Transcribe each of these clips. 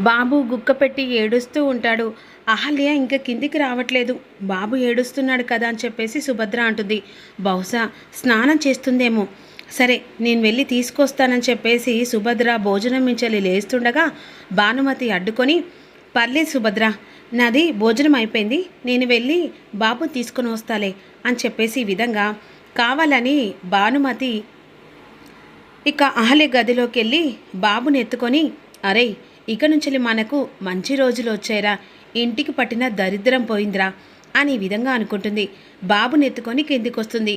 బాబు గుక్కపెట్టి ఏడుస్తూ ఉంటాడు. అహల్య ఇంక కిందికి రావట్లేదు. బాబు ఏడుస్తున్నాడు కదా అని చెప్పేసి సుభద్ర అంటుంది. బహుశా స్నానం చేస్తుందేమో. సరే నేను వెళ్ళి తీసుకొస్తానని చెప్పేసి సుభద్ర భోజనం మించలి లేస్తుండగా భానుమతి అడ్డుకొని, పర్లేదు సుభద్ర, నాది భోజనం అయిపోయింది, నేను వెళ్ళి బాబు తీసుకొని వస్తాలే అని చెప్పేసి ఈ విధంగా కావాలని భానుమతి ఇక అహల్య గదిలోకి వెళ్ళి బాబుని ఎత్తుకొని, అరే ఇక నుంచి మనకు మంచి రోజులు వచ్చాయిరా, ఇంటికి పట్టిన దరిద్రం పోయిందిరా అని విధంగా అనుకుంటుంది. బాబుని ఎత్తుకొని కిందికి వస్తుంది.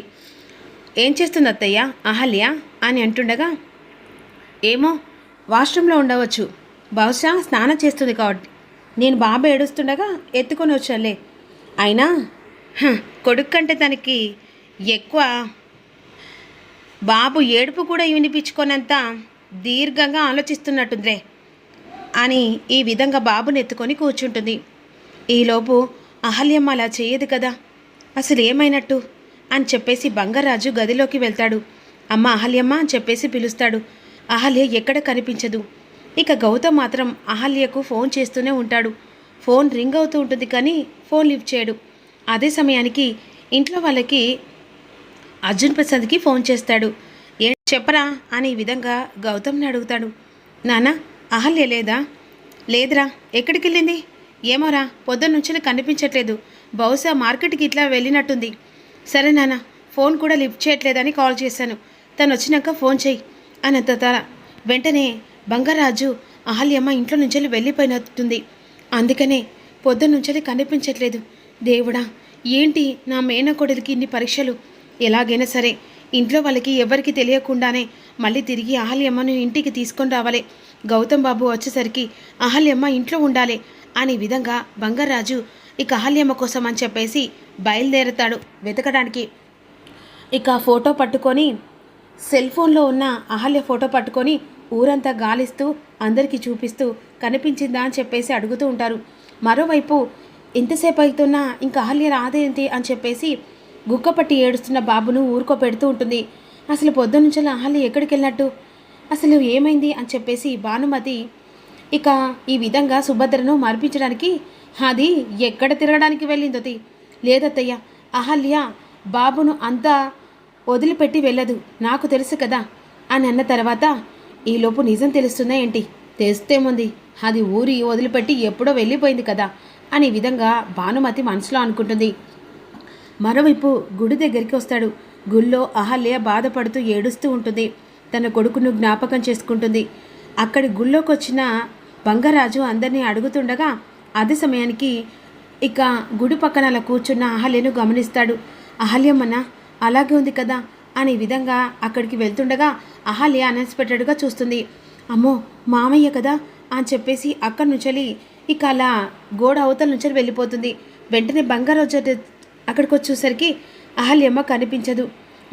ఏం చేస్తుంది అత్తయ్య అహల్య అని అంటుండగా, ఏమో వాష్రూమ్లో ఉండవచ్చు, బహుశా స్నానం చేస్తుంది కాబట్టి నేను బాబు ఏడుస్తుండగా ఎత్తుకొని వచ్చాలే. అయినా కొడుకు కంటే తనకి ఎక్కువ బాబు ఏడుపు కూడా వినిపించుకోనంత దీర్ఘంగా ఆలోచిస్తున్నట్టుందిరే అని ఈ విధంగా బాబుని ఎత్తుకొని కూర్చుంటుంది. ఈలోపు అహల్యమ్మ అలా చేయదు కదా, అసలు ఏమైనట్టు అని చెప్పేసి బంగారాజు గదిలోకి వెళ్తాడు. అమ్మ అహల్యమ్మ అని చెప్పేసి పిలుస్తాడు. అహల్య ఎక్కడ కనిపించదు. ఇక గౌతమ్ మాత్రం అహల్యకు ఫోన్ చేస్తూనే ఉంటాడు. ఫోన్ రింగ్ అవుతూ ఉంటుంది కానీ ఫోన్ లిఫ్ట్ చేయడు. అదే సమయానికి ఇంట్లో వాళ్ళకి అర్జున్ ప్రసాద్కి ఫోన్ చేస్తాడు. ఏ చెప్పరా అని ఈ విధంగా గౌతమ్ని అడుగుతాడు. నాన్న అహల్య లేదా? లేదురా, ఎక్కడికి వెళ్ళింది ఏమోరా, పొద్దున్నుంచి కనిపించట్లేదు, బహుశా మార్కెట్కి ఇట్లా వెళ్ళినట్టుంది. సరే నాన్న, ఫోన్ కూడా లిఫ్ట్ చేయట్లేదని కాల్ చేశాను, తను వచ్చినాక ఫోన్ చెయ్యి అని వెంటనే బంగారాజు అహల్యమ్మ ఇంట్లో నుంచి వెళ్ళిపోయినట్టుంది, అందుకనే పొద్దున్నుంచి కనిపించట్లేదు. దేవుడా, ఏంటి నా మేనకోడలికి ఇన్ని పరీక్షలు, ఎలాగైనా సరే ఇంట్లో వాళ్ళకి ఎవరికి తెలియకుండానే మళ్ళీ తిరిగి అహల్యమ్మను ఇంటికి తీసుకొని రావాలి, గౌతమ్ బాబు వచ్చేసరికి అహల్యమ్మ ఇంట్లో ఉండాలి అనే విధంగా బంగారాజు ఇక అహల్యమ్మ కోసం అని చెప్పేసి బయలుదేరతాడు వెతకడానికి. ఇక ఫోటో పట్టుకొని, సెల్ ఫోన్లో ఉన్న అహల్య ఫోటో పట్టుకొని ఊరంతా గాలిస్తూ అందరికీ చూపిస్తూ కనిపించిందా అని చెప్పేసి అడుగుతూ ఉంటారు. మరోవైపు ఎంతసేపు అవుతున్నా ఇంకా అహల్య రాదేంటి అని చెప్పేసి గుక్కపట్టి ఏడుస్తున్న బాబును ఊరుకోపెడుతూ ఉంటుంది. అసలు పొద్దున్నుంచి అహల్య ఎక్కడికి వెళ్ళినట్టు, అసలు ఏమైంది అని చెప్పేసి భానుమతి ఇక ఈ విధంగా సుభద్రను మరిపించడానికి, అది ఎక్కడ తిరగడానికి వెళ్ళిందో లేదత్తయ్య, అహల్య బాబును అంతా వదిలిపెట్టి వెళ్ళదు, నాకు తెలుసు కదా అని అన్న తర్వాత, ఈలోపు నిజం తెలుస్తుందా ఏంటి? తెలుస్తేముంది, అది ఊరి వదిలిపెట్టి ఎప్పుడో వెళ్ళిపోయింది కదా అనే విధంగా భానుమతి మనసులో అనుకుంటుంది. మరోవైపు గుడి దగ్గరికి వస్తాడు. గుళ్ళో అహల్య బాధపడుతూ ఏడుస్తూ ఉంటుంది. తన కొడుకును జ్ఞాపకం చేసుకుంటుంది. అక్కడి గుళ్ళోకి వచ్చిన బంగారాజు అందరినీ అడుగుతుండగా అదే సమయానికి ఇక గుడి పక్కన అలా కూర్చున్న అహల్యను గమనిస్తాడు. అహల్యమ్మన అలాగే ఉంది కదా అనే విధంగా అక్కడికి వెళ్తుండగా అహల్య అన్ఎక్స్పెక్టెడ్గా చూస్తుంది. అమ్మో మామయ్య కదా అని చెప్పేసి అక్కడి నుంచి ఇక అలా గోడ అవతల నుంచి వెళ్ళిపోతుంది. వెంటనే బంగారాజు అక్కడికి వచ్చేసరికి అహల్యమ్మ కనిపించదు.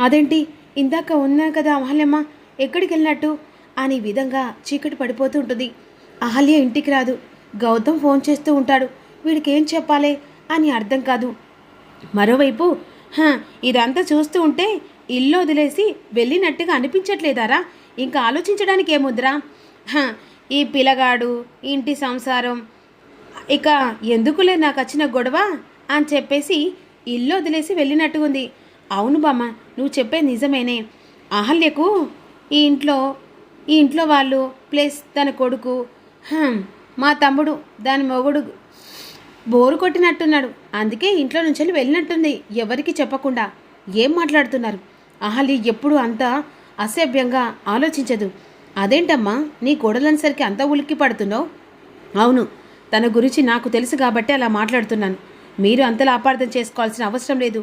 అదేంటి, ఇందాక ఉన్నా కదా అహల్యమ్మ, ఎక్కడికి వెళ్ళినట్టు అని విధంగా చీకటి పడిపోతూ ఉంటుంది. అహల్య ఇంటికి రాదు. గౌతమ్ ఫోన్ చేస్తూ ఉంటాడు. వీడికి ఏం చెప్పాలి అని అర్థం కాదు. మరోవైపు ఇదంతా చూస్తూ ఉంటే ఇల్లు వదిలేసి వెళ్ళినట్టుగా అనిపించట్లేదారా? ఇంకా ఆలోచించడానికి ఏముద్రా? ఈ పిల్లగాడు, ఇంటి సంసారం, ఇక ఎందుకులే నాకు వచ్చిన గొడవ అని చెప్పేసి ఇల్లు వదిలేసి వెళ్ళినట్టుగా ఉంది. అవును బామ్మ, నువ్వు చెప్పేది నిజమేనే. అహల్యకు ఈ ఇంట్లో వాళ్ళు ప్లస్ తన కొడుకు, మా తమ్ముడు, దాని మొగుడు బోరు కొట్టినట్టున్నాడు, అందుకే ఇంట్లో నుంచి వెళ్ళినట్టుంది ఎవరికి చెప్పకుండా. ఏం మాట్లాడుతున్నారు? అహల్య ఎప్పుడు అంత అసభ్యంగా ఆలోచించదు. అదేంటమ్మా నీ కోడలనిసరికి అంత ఉలిక్కి పడుతున్నావు? అవును, తన గురించి నాకు తెలుసు కాబట్టి అలా మాట్లాడుతున్నాను. మీరు అంతలా అపార్థం చేసుకోవాల్సిన అవసరం లేదు.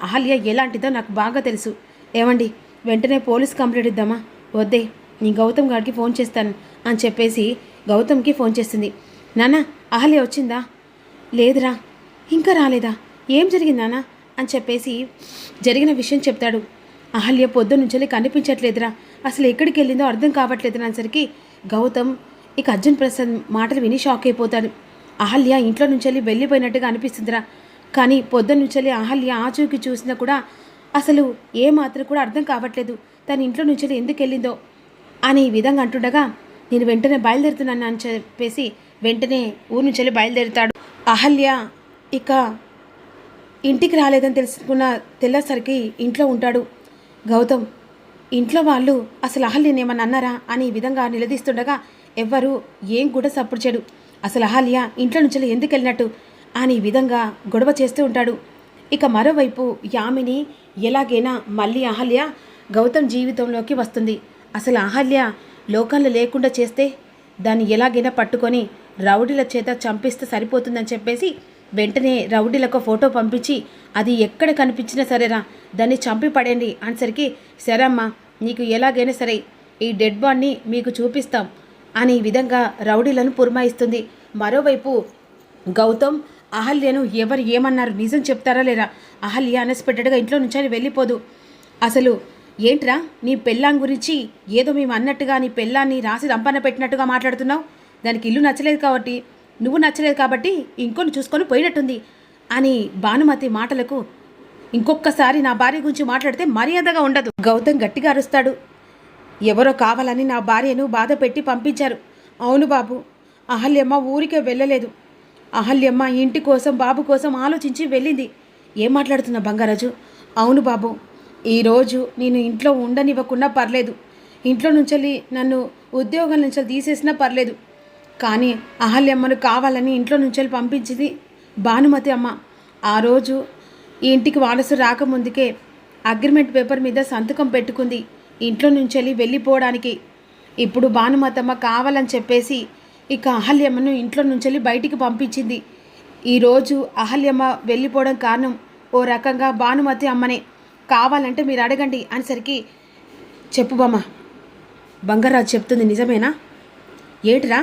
అహల్య ఎలాంటిదో నాకు బాగా తెలుసు. ఏమండి, వెంటనే పోలీస్ కంప్లైంట్ ఇద్దామా? వద్దే, నేను గౌతమ్ గారికి ఫోన్ చేస్తాను అని చెప్పేసి గౌతమ్కి ఫోన్ చేస్తుంది. నాన్న అహల్య వచ్చిందా? లేదురా, ఇంకా రాలేదా? ఏం జరిగింది నాన్న అని చెప్పేసి జరిగిన విషయం చెప్తాడు. అహల్య పొద్దున్నుంచి కనిపించట్లేదురా, అసలు ఎక్కడికి వెళ్ళిందో అర్థం కావట్లేదు అనేసరికి గౌతమ్ ఇక అర్జున్ ప్రసాద్ మాటలు విని షాక్ అయిపోతాడు. అహల్య ఇంట్లో నుంచి వెళ్ళిపోయినట్టుగా అనిపిస్తుందిరా, కానీ పొద్దున్నుంచి అహల్య ఆచూకి చూసినా కూడా అసలు ఏమాత్రం కూడా అర్థం కావట్లేదు తన ఇంట్లో నుంచి ఎందుకు వెళ్ళిందో అని ఈ విధంగా అంటుండగా, నేను వెంటనే బయలుదేరుతున్నాను అని చెప్పేసి వెంటనే ఊరు నుంచి వెళ్ళి బయలుదేరుతాడు. అహల్య ఇక ఇంటికి రాలేదని తెలుసుకున్న తెల్లేసరికి ఇంట్లో ఉంటాడు. గౌతమ్ ఇంట్లో వాళ్ళు అసలు అహల్యని ఏమన్నా అన్నారా అని ఈ విధంగా నిలదీస్తుండగా ఎవ్వరూ ఏం కూడా సప్పుడు చేయడు. అసలు అహల్య ఇంట్లో నుంచి ఎందుకు వెళ్ళినట్టు అని ఈ విధంగా గొడవ చేస్తూ ఉంటాడు. ఇక మరోవైపు యామిని ఎలాగైనా మళ్ళీ అహల్య గౌతమ్ జీవితంలోకి వస్తుంది. అసలు అహల్య లోకాల్లో లేకుండా చేస్తే దాన్ని ఎలాగైనా పట్టుకొని రౌడీల చేత చంపిస్తే సరిపోతుందని చెప్పేసి వెంటనే రౌడీలకు ఫోటో పంపించి అది ఎక్కడ కనిపించినా సరేరా దాన్ని చంపి పడేయండి అనేసరికి సరే అమ్మా నీకు ఎలాగైనా సరే ఈ డెడ్ బాడీని మీకు చూపిస్తాం అని ఈ విధంగా రౌడీలను పురమాయిస్తుంది. మరోవైపు గౌతమ్ అహల్యను ఎవరు ఏమన్నారు నిజం చెప్తారా లేరా? అహల్య అన్ఎక్స్పెక్టెడ్గా ఇంట్లో నుంచి అని వెళ్ళిపోదు. అసలు ఏంట్రా నీ పెళ్ళాం గురించి ఏదో మేము అన్నట్టుగా నీ పెళ్ళాన్ని రాసి రంపన పెట్టినట్టుగా మాట్లాడుతున్నావు. దానికి ఇల్లు నచ్చలేదు కాబట్టి నువ్వు నచ్చలేదు కాబట్టి ఇంకొని చూసుకొని పోయినట్టుంది అని భానుమతి మాటలకు ఇంకొకసారి నా భార్య గురించి మాట్లాడితే మర్యాదగా ఉండదు. గౌతమ్ గట్టిగా అరుస్తాడు. ఎవరో కావాలని నా భార్యను బాధ పెట్టి పంపించారు. అవును బాబు, అహల్యమ్మ ఊరికే వెళ్ళలేదు. అహల్యమ్మ ఇంటి కోసం బాబు కోసం ఆలోచించి వెళ్ళింది. ఏం మాట్లాడుతున్నా బంగారాజు? అవును బాబు, ఈరోజు నేను ఇంట్లో ఉండనివ్వకున్నా పర్లేదు, ఇంట్లో నుంచి నన్ను ఉద్యోగం నుంచి తీసేసినా పర్లేదు, కానీ అహల్యమ్మను కావాలని ఇంట్లో నుంచి పంపించింది భానుమతి అమ్మ. ఆ రోజు ఈ ఇంటికి వారసు రాకముందుకే అగ్రిమెంట్ పేపర్ మీద సంతకం పెట్టుకుంది ఇంట్లో నుంచి వెళ్ళిపోవడానికి. ఇప్పుడు భానుమతమ్మ కావాలని చెప్పేసి ఇక అహల్యమ్మను ఇంట్లో నుంచి బయటికి పంపించింది. ఈరోజు అహల్యమ్మ వెళ్ళిపోవడం కారణం ఓ రకంగా భానుమతి అమ్మనే. కావాలంటే మీరు అడగండి అనేసరికి చెప్పు బామ్మ, బంగారాజు చెప్తుంది నిజమేనా? ఏంటిరా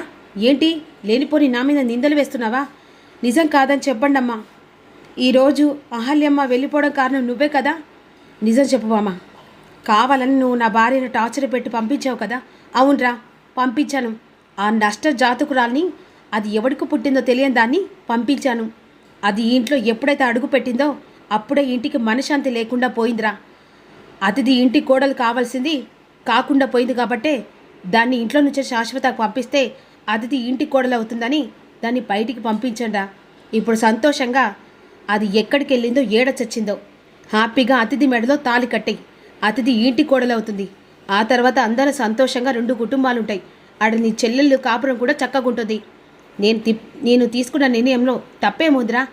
ఏంటి లేనిపోని నా మీద నిందలు వేస్తున్నావా? నిజం కాదని చెప్పండి అమ్మా. ఈరోజు అహల్యమ్మ వెళ్ళిపోవడం కారణం నువ్వే కదా? నిజం చెప్పు బామ్మ. కావాలని నువ్వు నా భార్యను టార్చర్ పెట్టి పంపించావు కదా? అవునరా పంపించాను. ఆ నష్ట జాతకురాల్ని అది ఎవడికి పుట్టిందో తెలియని దాన్ని పంపించాను. అది ఇంట్లో ఎప్పుడైతే అడుగు పెట్టిందో అప్పుడే ఇంటికి మనశ్శాంతి లేకుండా పోయిందిరా. అతిథి ఇంటి కోడలు కావాల్సింది కాకుండా పోయింది కాబట్టే దాన్ని ఇంట్లో నుంచి శాశ్వతకు పంపిస్తే అతిథి ఇంటి కోడలు అవుతుందని దాన్ని బయటికి పంపించండా. ఇప్పుడు సంతోషంగా అది ఎక్కడికి వెళ్ళిందో ఏడ చచ్చిందో హ్యాపీగా అతిథి మెడలో తాళి కట్టేయి. అతిథి ఇంటి కోడలు అవుతుంది. ఆ తర్వాత అందరూ సంతోషంగా 2 కుటుంబాలు ఉంటాయి. ఆడ నీ చెల్లెళ్ళు కాపురం కూడా చక్కగుంటుంది. నేను తీసుకున్న నిర్ణయంలో తప్పేముందిరా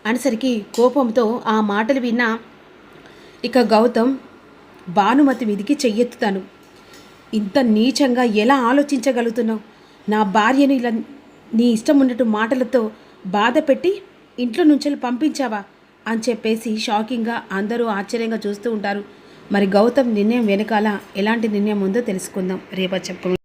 అనేసరికి కోపంతో ఆ మాటలు విన్నా ఇక గౌతమ్ భానుమతి మీదికి చెయ్యెత్తుతాను. ఇంత నీచంగా ఎలా ఆలోచించగలుగుతున్నావు? నా భార్యను ఇలా నీ ఇష్టం ఉన్నట్టు మాటలతో బాధ పెట్టి ఇంట్లో నుంచి పంపించావా అని చెప్పేసి షాకింగ్గా అందరూ ఆశ్చర్యంగా చూస్తూ ఉంటారు. మరి గౌతమ్ నిర్ణయం వెనకాల ఎలాంటి నిర్ణయం ఉందో తెలుసుకుందాం రేపటి చెప్పుకుందాం.